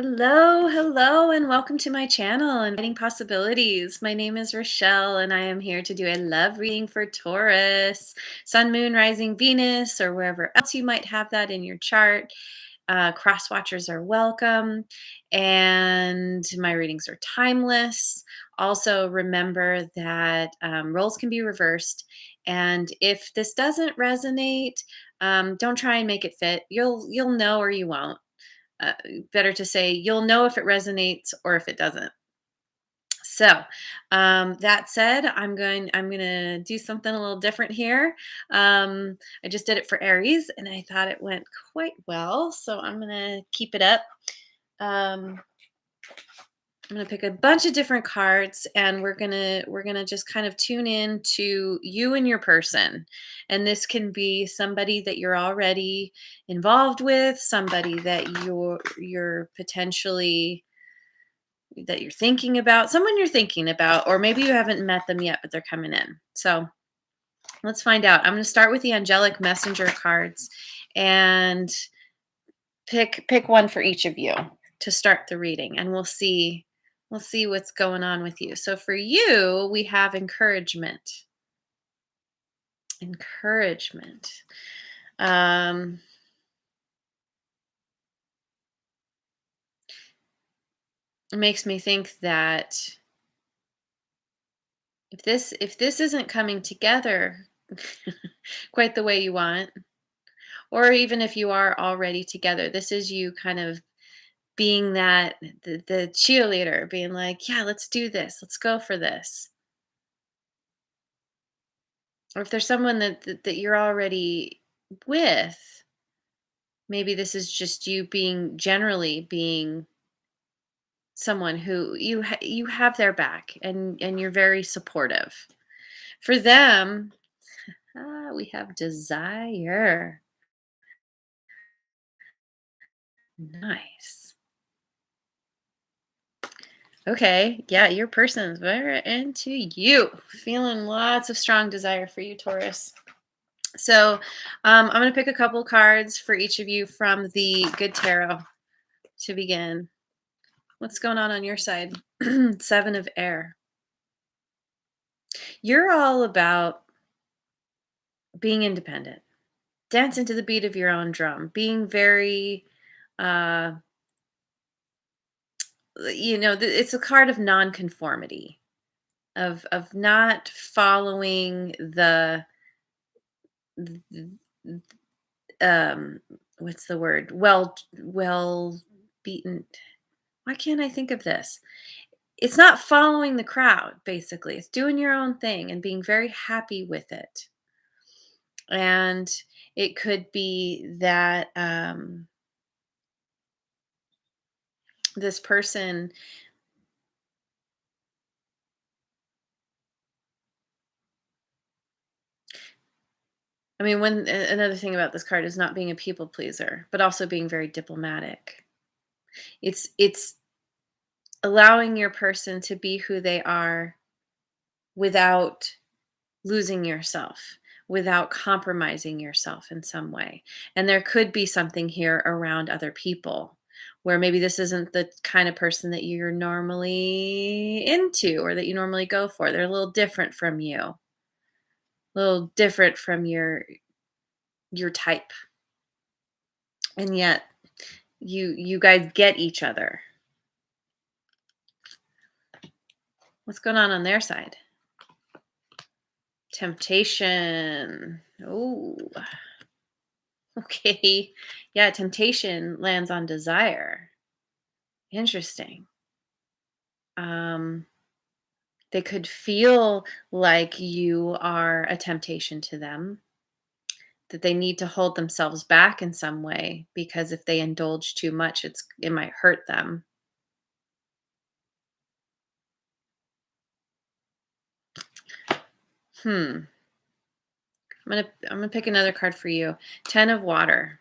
Hello, hello, and welcome to my channel, Inviting Possibilities. My name is Rochelle, and I am here to do a love reading for Taurus, Sun, Moon, Rising, Venus, or wherever else you might have that in your chart. Cross watchers are welcome, and my readings are timeless. Also, remember that roles can be reversed, and if this doesn't resonate, don't try and make it fit. You'll know or you won't. uh, Better to say you'll know if it resonates or if it doesn't. So that said, I'm gonna do something a little different here. I just did it for Aries and I thought it went quite well, so I'm gonna keep it up. um, I'm gonna pick a bunch of different cards, and we're gonna just kind of tune in to you and your person. And this can be somebody that you're already involved with, somebody that you're potentially that you're thinking about, someone you're thinking about, or maybe you haven't met them yet, but they're coming in. So let's find out. I'm going to start with the angelic messenger cards and pick one for each of you to start the reading, and we'll see what's going on with you. So for you, we have encouragement. Encouragement. Um, it makes me think that if this isn't coming together quite the way you want, or even if you are already together, this is you kind of being that the cheerleader, being like, yeah, let's do this, let's go for this. Or if there's someone that you're already with, maybe this is just you being generally being someone who you have their back, and you're very supportive. For them, we have desire. Nice. Okay, yeah, your person's very into you. Feeling lots of strong desire for you, Taurus. So, I'm going to pick a couple cards for each of you from the Good Tarot to begin. What's going on your side? Seven of Air. You're all about being independent, dancing to the beat of your own drum, being very, uh, it's a card of nonconformity, of not following th- um what's the word, well beaten. Why can't I think of this? It's not following the crowd, basically. It's doing your own thing and being very happy with it. And it could be that this person, I mean, another thing about this card is not being a people pleaser, but also being very diplomatic. It's allowing your person to be who they are without losing yourself, without compromising yourself in some way. And there could be something here around other people where maybe this isn't the kind of person that you're normally into or that you normally go for. They're a little different from you, a little different from your type. And yet you guys get each other. What's going on their side? Temptation. Oh, okay. Yeah, temptation lands on desire. Interesting. Um, they could feel like you are a temptation to them, that they need to hold themselves back in some way because if they indulge too much, it might hurt them. Hmm. I'm gonna pick another card for you. Ten of Water.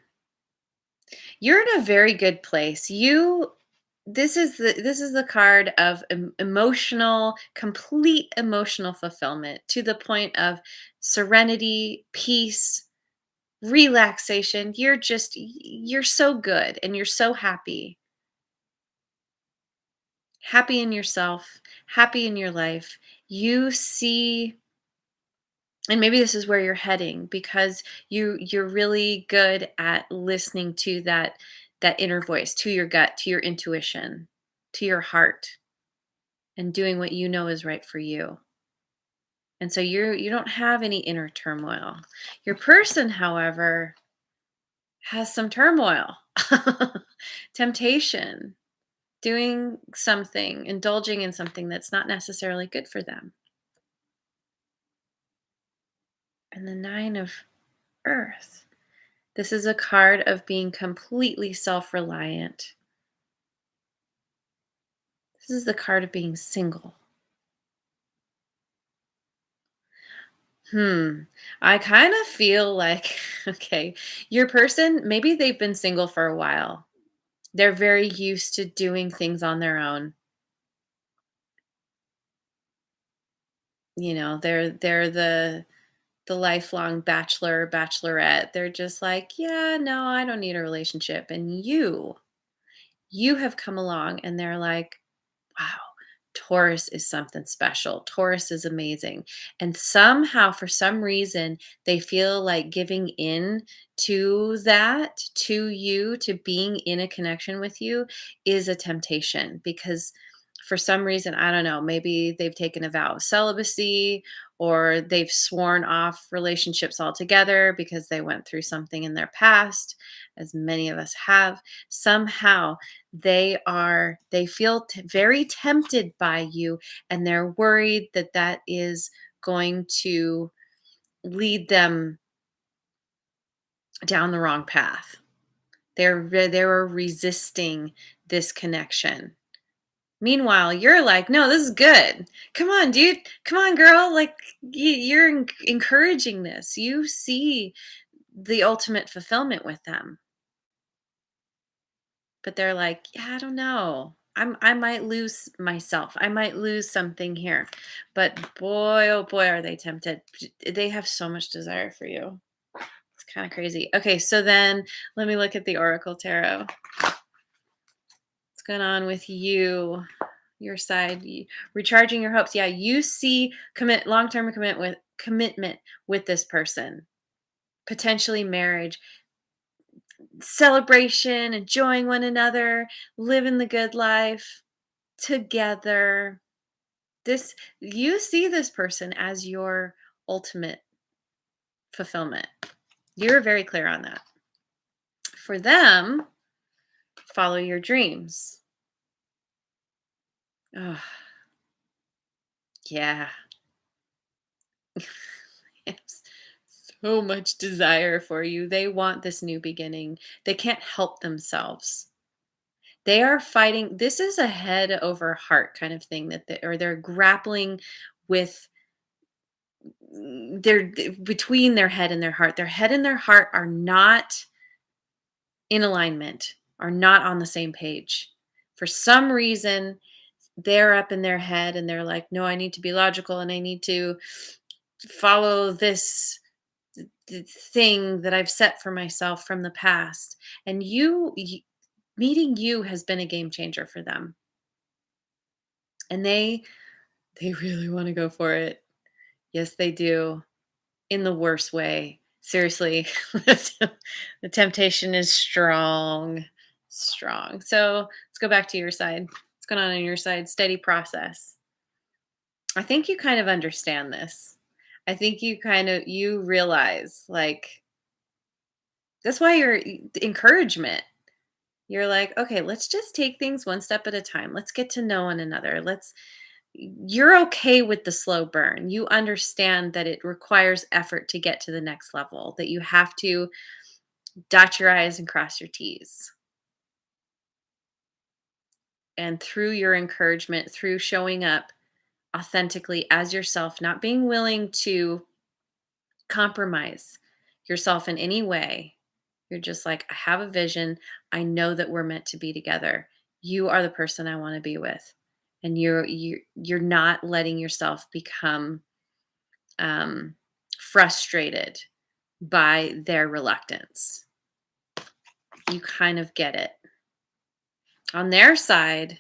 You're in a very good place. This is the card of emotional, complete emotional fulfillment to the point of serenity, peace, relaxation. You're so good and you're so happy. happy in yourself, happy in your life. You see, and maybe this is where you're heading because you're really good at listening to that inner voice, to your gut, to your intuition, to your heart, and doing what you know is right for you. And so you don't have any inner turmoil. Your person, however, has some turmoil. Temptation, doing something, indulging in something that's not necessarily good for them. And the 9 of Earth. This is a card of being completely self-reliant. This is the card of being single. Hmm. I kind of feel like, okay, your person, maybe they've been single for a while. They're very used to doing things on their own. They're the lifelong bachelor, bachelorette. They're just like, yeah, no, I don't need a relationship. And you have come along and they're like, wow, Taurus is something special. Taurus is amazing. And somehow, for some reason, they feel like giving in to that, to you, to being in a connection with you is a temptation because for some reason, I don't know, maybe they've taken a vow of celibacy or they've sworn off relationships altogether because they went through something in their past, as many of us have. Somehow they feel very tempted by you and they're worried that that is going to lead them down the wrong path. They're resisting this connection. Meanwhile, you're like, no, this is good. Come on, dude. Come on, girl. Like you're encouraging this. You see the ultimate fulfillment with them. But they're like, "Yeah, I don't know. I might lose myself. I might lose something here." But boy, oh boy, are they tempted. They have so much desire for you. It's kind of crazy. Okay, so then let me look at the Oracle Tarot. What's going on with you? Your side, recharging your hopes. Yeah, you see long-term commitment with this person. Potentially marriage, celebration, enjoying one another, living the good life together. This You see this person as your ultimate fulfillment. You're very clear on that. For them, follow your dreams. Oh, yeah. Yes. So much desire for you. They want this new beginning. They can't help themselves. They are fighting. This is a head over heart kind of thing or they're grappling with. They're between their head and their heart. Their head and their heart are not in alignment, are not on the same page. For some reason, they're up in their head and they're like, no, I need to be logical and I need to follow this thing that I've set for myself from the past. And meeting you has been a game changer for them. And they really want to go for it. Yes, they do. In the worst way. Seriously, the temptation is strong, strong. So let's go back to your side. What's going on your side? Steady process. I think you kind of understand this. I think you realize like that's why you're encouragement. You're like, okay, let's just take things one step at a time. Let's get to know one another. You're okay with the slow burn. You understand that it requires effort to get to the next level, that you have to dot your I's and cross your T's. And through your encouragement, through showing up authentically as yourself, not being willing to compromise yourself in any way, you're just like, I have a vision. I know that we're meant to be together. You are the person I want to be with. And you're not letting yourself become um, frustrated by their reluctance. You kind of get it. On their side,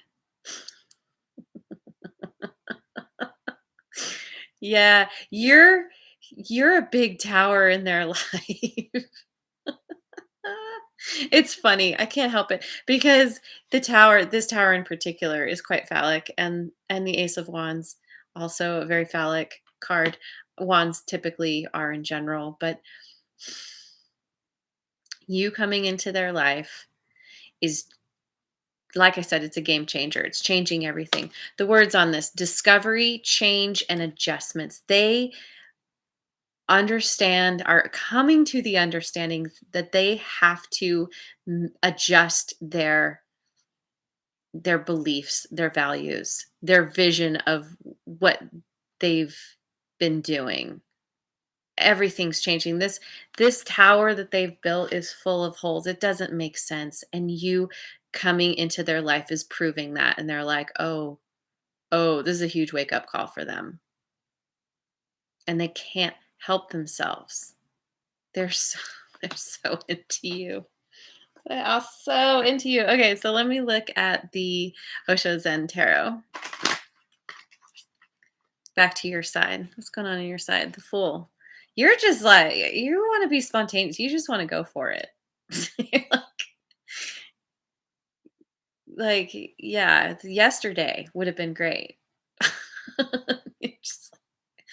Yeah, you're a big tower in their life. It's funny, I can't help it, because this tower in particular is quite phallic, and the Ace of Wands, also a very phallic card. Wands typically are in general, but you coming into their life is, like I said, it's a game changer. It's changing everything. The words on this: discovery, change, and adjustments. They are coming to the understanding that they have to adjust their beliefs, their values, their vision of what they've been doing. Everything's changing. This tower that they've built is full of holes. It doesn't make sense. And you coming into their life is proving that. And they're like, oh, this is a huge wake up call for them. And they can't help themselves. They're so they're so into you. They are so into you. Okay, so let me look at the Osho Zen Tarot. Back to your side. What's going on your side? The Fool. You're just like, you want to be spontaneous. You just want to go for it. You're yeah, yesterday would have been great. You're just like,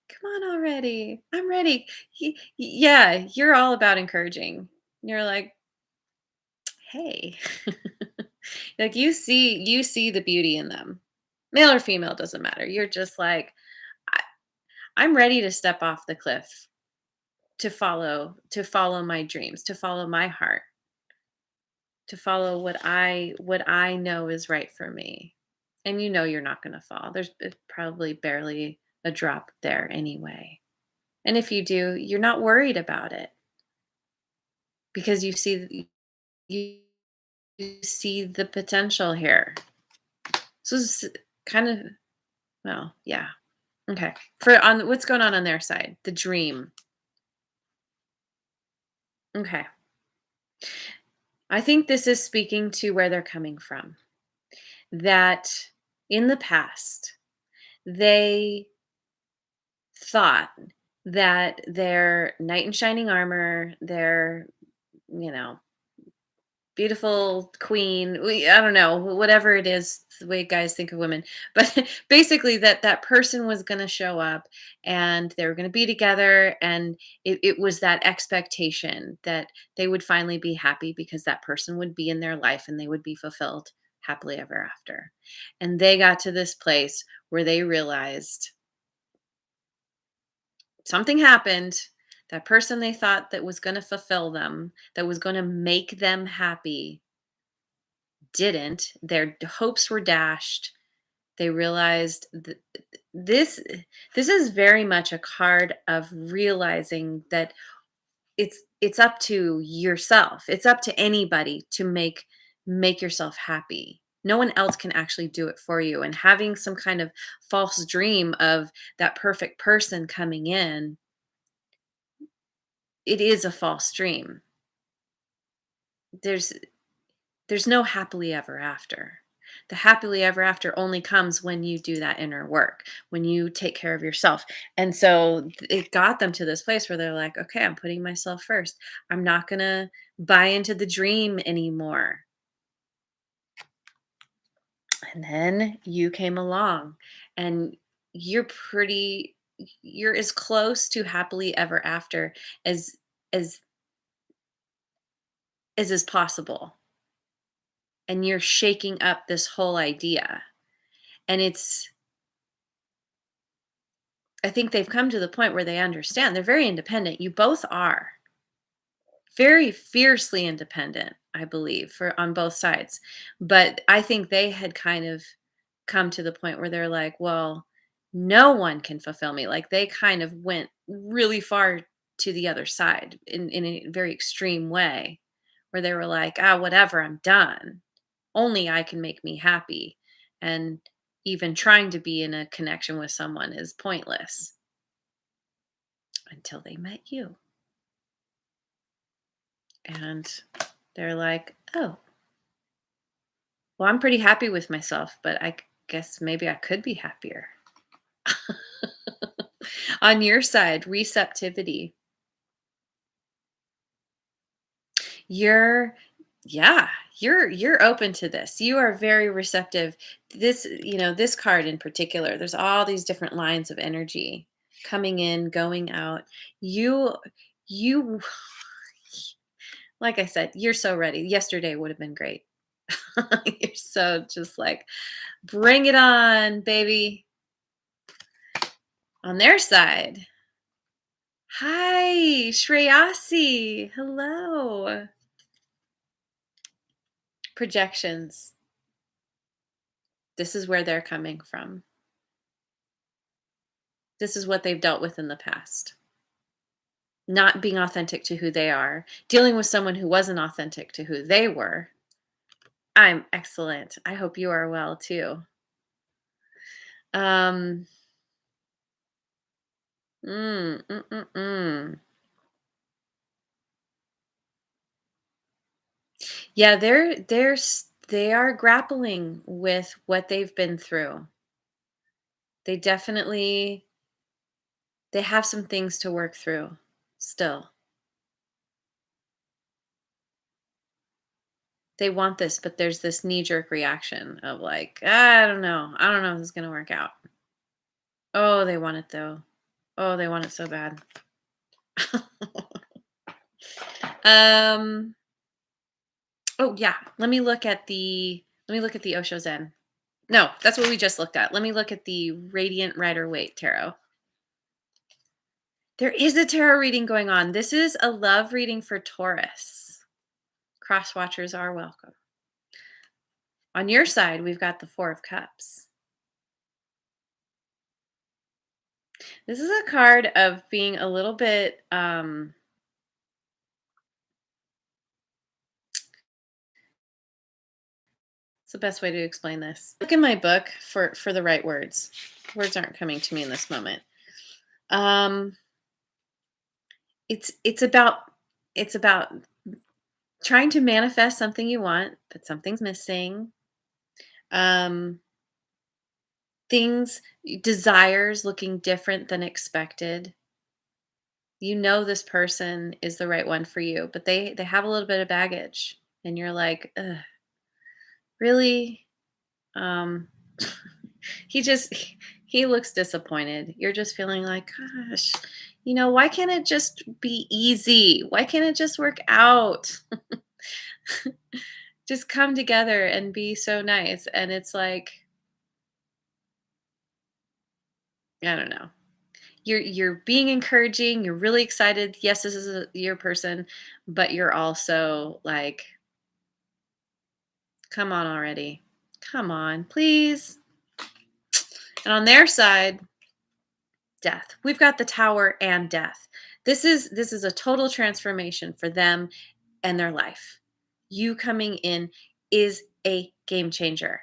come on already. I'm ready. Yeah, you're all about encouraging. You're like, hey. Like you see the beauty in them. Male or female doesn't matter. You're just like, I, I'm ready to step off the cliff to follow my dreams, to follow my heart, to follow what I know is right for me. And you know you're not going to fall. There's probably barely a drop there anyway. And if you do, you're not worried about it because you, you see the potential here. So it's kind of, well, yeah. Okay. For on what's going on their side, the dream. Okay. I think this is speaking to where they're coming from. That in the past, they thought that their knight in shining armor, their, you know, beautiful queen, I don't know, whatever it is, the way guys think of women, but basically that person was going to show up and they were going to be together, and it was that expectation that they would finally be happy because that person would be in their life and they would be fulfilled happily ever after. And they got to this place where they realized something happened. That person they thought that was going to fulfill them, that was going to make them happy, didn't. Their hopes were dashed. They realized that this this is very much a card of realizing that it's up to yourself. It's up to anybody to make yourself happy. No one else can actually do it for you. And having some kind of false dream of that perfect person coming in, it is a false dream. There's there's no happily ever after. The happily ever after only comes when you do that inner work, when you take care of yourself. And so it got them to this place where they're like, okay, I'm putting myself first. I'm not going to buy into the dream anymore. And then you came along and you're pretty you're as close to happily ever after as as as is possible. And you're shaking up this whole idea. And I think they've come to the point where they understand. They're very independent. You both are very fiercely independent, I believe, for on both sides. But I think they had kind of come to the point where they're like, well, no one can fulfill me. Like they kind of went really far to the other side in a very extreme way, where they were like, ah, whatever, I'm done. Only I can make me happy. And even trying to be in a connection with someone is pointless. Until they met you. And they're like, oh, well, I'm pretty happy with myself, but I guess maybe I could be happier. On your side, receptivity. You're yeah, you're open to this. You are very receptive. This card in particular, there's all these different lines of energy coming in, going out. You like I said, you're so ready. Yesterday would have been great. You're so just like, bring it on, baby. On their side, hi, Shreyasi. Hello. Projections. This is where they're coming from. This is what they've dealt with in the past. Not being authentic to who they are, dealing with someone who wasn't authentic to who they were. I'm excellent. I hope you are well too. Um, mm, mm, mm, mm. Yeah, they are grappling with what they've been through. They definitely they have some things to work through still. They want this, but there's this knee-jerk reaction of like, I don't know. I don't know if this is gonna work out. Oh, they want it though. Oh, they want it so bad. um, oh yeah, let me look at the Osho Zen. No, that's what we just looked at. Let me look at the Radiant Rider Waite Tarot. There is a tarot reading going on. This is a love reading for Taurus. Cross watchers are welcome. On your side, we've got the Four of Cups. This is a card of being a little bit what's the best way to explain this? Look in my book for the right words. Words aren't coming to me in this moment. Um it's about it's about trying to manifest something you want, but something's missing. Um things desires looking different than expected. You know this person is the right one for you, but they have a little bit of baggage and you're like, ugh, really? Um he just he looks disappointed. You're just feeling like, gosh, why can't it just be easy? Why can't it just work out? Just come together and be so nice. And it's like, I don't know. You're being encouraging, you're really excited. Yes, this is your person, but you're also like, come on already. Come on, please. And on their side, death. We've got the tower and death. This is a total transformation for them and their life. You coming in is a game changer.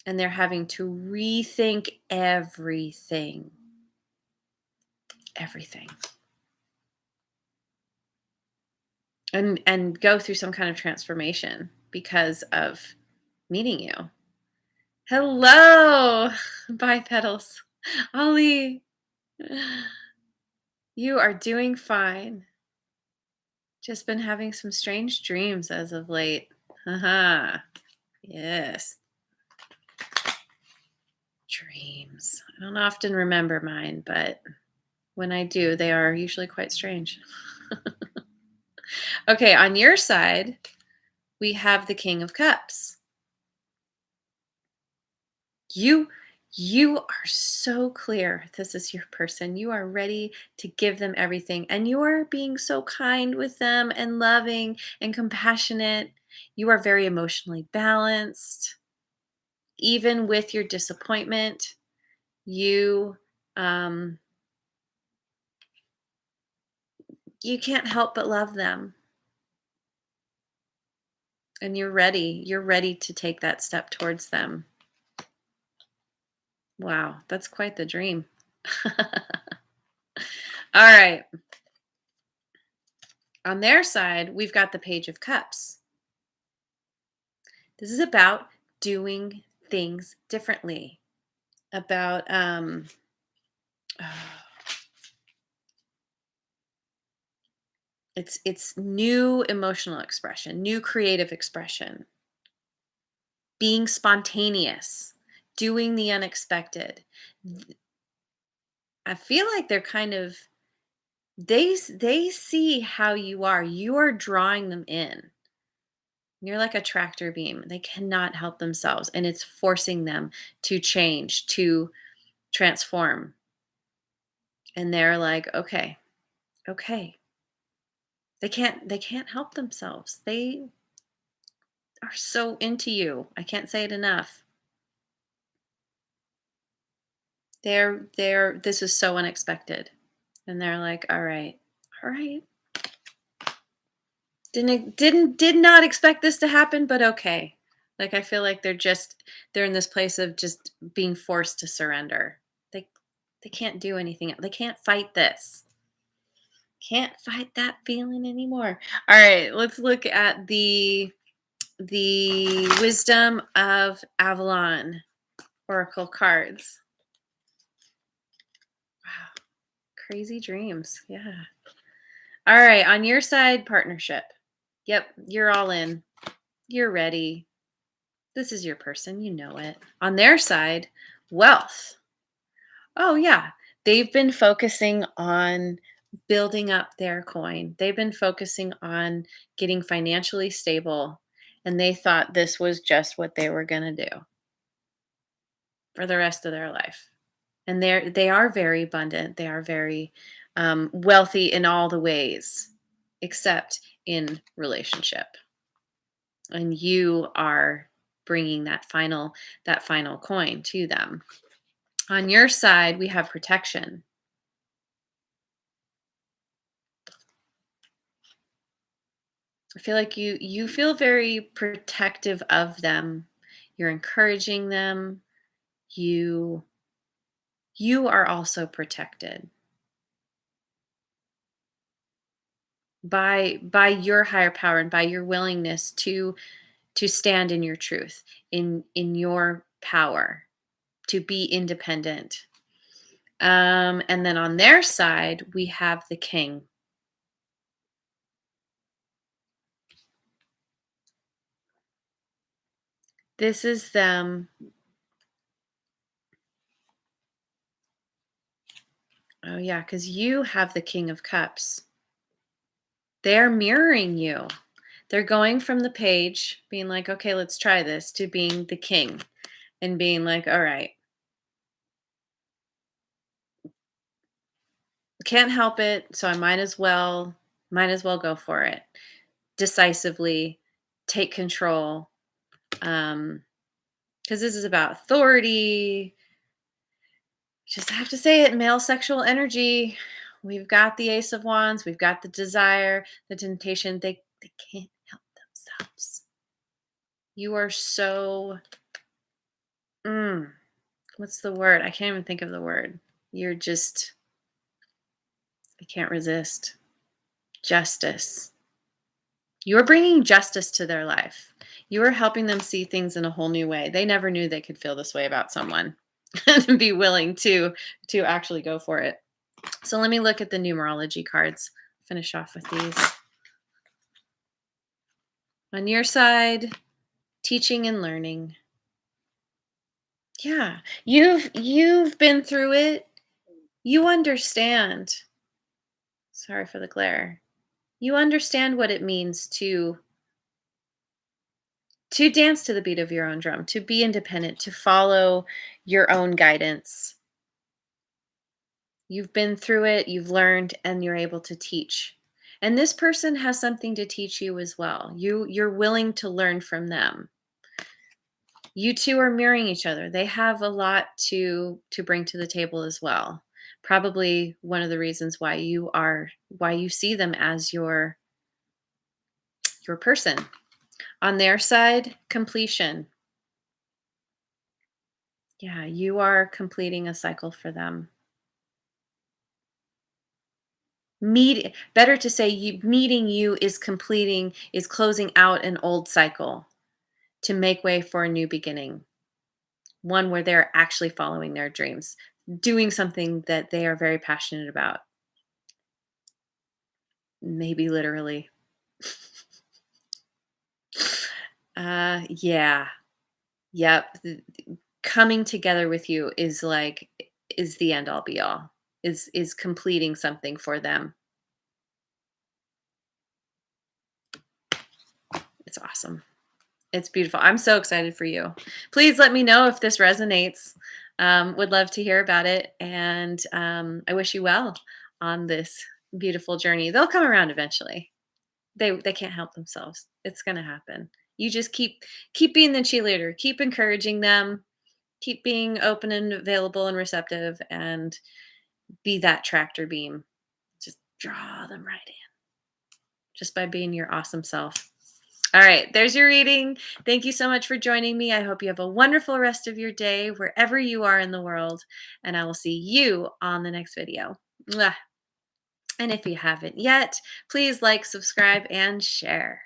And they're having to rethink everything. Everything. And go through some kind of transformation because of meeting you. Hello, bipedals. Ollie, you are doing fine. Just been having some strange dreams as of late. Haha. Yes. Dreams. I don't often remember mine, but when I do, they are usually quite strange. Okay, on your side, we have the King of Cups. You you are so clear this is your person. You are ready to give them everything and you are being so kind with them and loving and compassionate. You are very emotionally balanced. Even with your disappointment, you um you can't help but love them. And you're ready. You're ready to take that step towards them. Wow, that's quite the dream. All right. On their side, we've got the Page of Cups. This is about doing things differently, about It's new emotional expression, new creative expression, being spontaneous, doing the unexpected. I feel like they're kind of they see how you are. You are drawing them in. You're like a tractor beam. They cannot help themselves, and it's forcing them to change, to transform. And they're like, "Okay, okay." They can't help themselves. They are so into you. I can't say it enough. They're this is so unexpected. And they're like, "All right. All right. Did not expect this to happen, but okay." Like I feel like they're in this place of just being forced to surrender. They they can't do anything. They can't fight this. Can't fight that feeling anymore. All right, let's look at the Wisdom of Avalon oracle cards. Wow, crazy dreams. Yeah. All right, on your side, partnership. Yep, you're all in. You're ready. This is your person, you know it. On their side, wealth. Oh, yeah. They've been focusing on building up their coin. They've been focusing on getting financially stable, and they thought this was just what they were going to do for the rest of their life. And they are very abundant. They are very wealthy in all the ways, except in relationship. And you are bringing that final coin to them. On your side, we have protection. I feel like you feel very protective of them. You're encouraging them. You you are also protected by your higher power and by your willingness to stand in your truth, in your power, to be independent. And then on their side, we have the king. This is them. Oh yeah, because you have the king of cups. They're mirroring you. They're going from the page, being like, okay, let's try this, to being the king and being like, all right, can't help it. So I might as well go for it. Decisively take control. Because this is about authority. Just have to say it, male sexual energy. We've got the ace of wands, we've got the desire, the temptation. They can't help themselves. You are so mm, what's the word? I can't even think of the word. You're just I can't resist. Justice. You're bringing justice to their life. You are helping them see things in a whole new way. They never knew they could feel this way about someone and be willing to actually go for it. So let me look at the numerology cards. Finish off with these. On your side, teaching and learning. Yeah, you've been through it. You understand. Sorry for the glare. You understand what it means to dance to the beat of your own drum, to be independent, to follow your own guidance. You've been through it, you've learned, and you're able to teach. And this person has something to teach you as well. You're willing to learn from them. You two are mirroring each other. They have a lot to bring to the table as well. Probably one of the reasons why you see them as your person. On their side, completion. Yeah, you are completing a cycle for them. Better to say meeting you is closing out an old cycle to make way for a new beginning, one where they're actually following their dreams, doing something that they are very passionate about, maybe literally. Yeah. Yep. Coming together with you is the end all be all. Is completing something for them. It's awesome. It's beautiful. I'm so excited for you. Please let me know if this resonates. Would love to hear about it, and I wish you well on this beautiful journey. They'll come around eventually. They can't help themselves. It's gonna happen. You just keep being the cheerleader. Keep encouraging them. Keep being open and available and receptive, and be that tractor beam. Just draw them right in just by being your awesome self. All right, there's your reading. Thank you so much for joining me. I hope you have a wonderful rest of your day wherever you are in the world, and I will see you on the next video. Mwah. And if you haven't yet, please like, subscribe, and share.